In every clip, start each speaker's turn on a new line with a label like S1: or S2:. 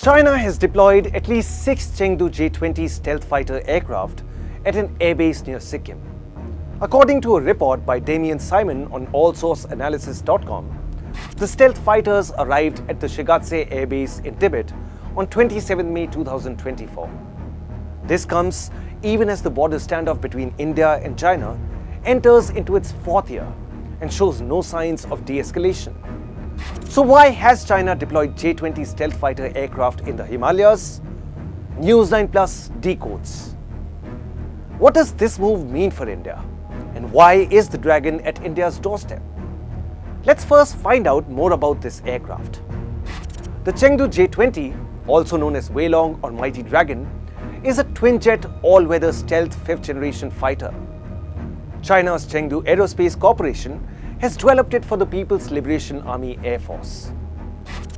S1: China has deployed at least 6 Chengdu J-20 stealth fighter aircraft at an airbase near Sikkim. According to a report by Damien Simon on allsourceanalysis.com, the stealth fighters arrived at the Shigatse airbase in Tibet on 27 May 2024. This comes even as the border standoff between India and China enters into its 4th year and shows no signs of de-escalation. So why has China deployed J-20 stealth fighter aircraft in the Himalayas? News9 Plus Decodes. What does this move mean for India? And why is the Dragon at India's doorstep? Let's first find out more about this aircraft. The Chengdu J-20, also known as Wēilóng or Mighty Dragon, is a twin-jet all-weather stealth 5th generation fighter. China's Chengdu Aerospace Corporation has developed it for the People's Liberation Army Air Force.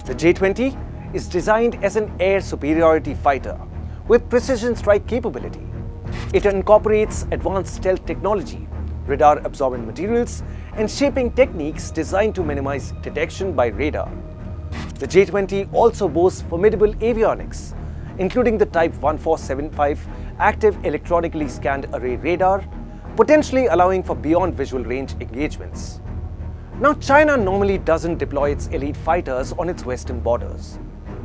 S1: The J-20 is designed as an air superiority fighter with precision strike capability. It incorporates advanced stealth technology, radar-absorbent materials, and shaping techniques designed to minimize detection by radar. The J-20 also boasts formidable avionics, including the Type 1475 active electronically scanned array radar, potentially allowing for beyond visual range engagements. Now, China normally doesn't deploy its elite fighters on its western borders,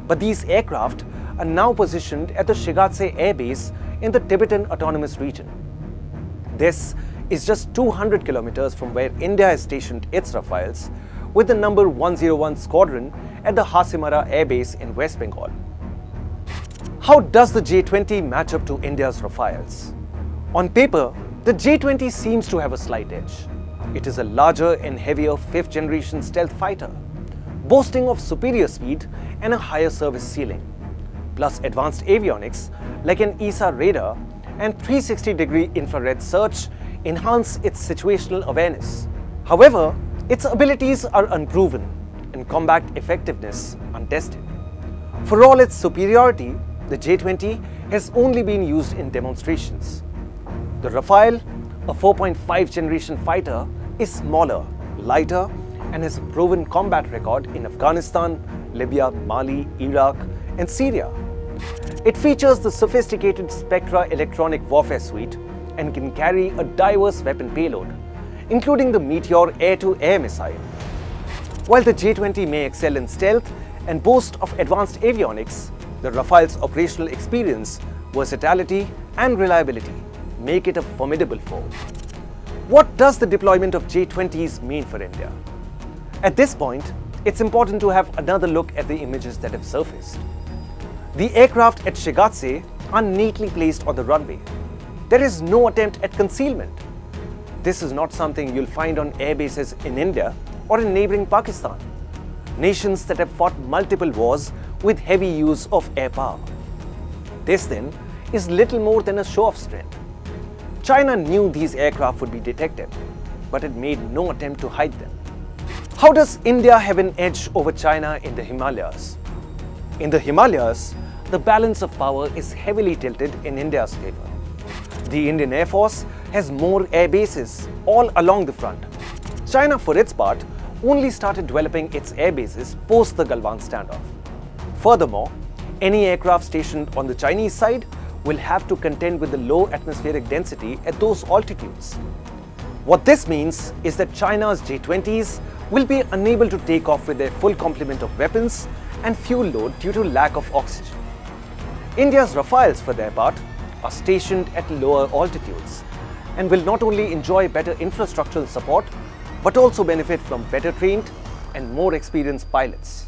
S1: but these aircraft are now positioned at the Shigatse airbase in the Tibetan Autonomous Region. This is just 200 kilometers from where India has stationed its Rafales, with the number 101 Squadron at the Hasimara airbase in West Bengal. How does the J-20 match up to India's Rafales? On paper, the J-20 seems to have a slight edge. It is a larger and heavier 5th generation stealth fighter, boasting of superior speed and a higher service ceiling, plus advanced avionics like an ESA radar and 360-degree infrared search enhance its situational awareness. However, its abilities are unproven and combat effectiveness untested. For all its superiority, the J-20 has only been used in demonstrations. The Rafale, a 4.5 generation fighter, is smaller, lighter, and has a proven combat record in Afghanistan, Libya, Mali, Iraq, and Syria. It features the sophisticated Spectra electronic warfare suite and can carry a diverse weapon payload, including the Meteor air-to-air missile. While the J-20 may excel in stealth and boast of advanced avionics, the Rafale's operational experience, versatility, and reliability make it a formidable foe. What does the deployment of J-20s mean for India? At this point, it's important to have another look at the images that have surfaced. The aircraft at Shigatse are neatly placed on the runway. There is no attempt at concealment. This is not something you'll find on air bases in India or in neighboring Pakistan, nations that have fought multiple wars with heavy use of air power. This then is little more than a show of strength. China knew these aircraft would be detected, but it made no attempt to hide them. How does India have an edge over China in the Himalayas? In the Himalayas, the balance of power is heavily tilted in India's favor. The Indian Air Force has more air bases all along the front. China, for its part, only started developing its air bases post the Galwan standoff. Furthermore, any aircraft stationed on the Chinese side will have to contend with the low atmospheric density at those altitudes. What this means is that China's J-20s will be unable to take off with their full complement of weapons and fuel load due to lack of oxygen. India's Rafales, for their part, are stationed at lower altitudes and will not only enjoy better infrastructural support, but also benefit from better trained and more experienced pilots.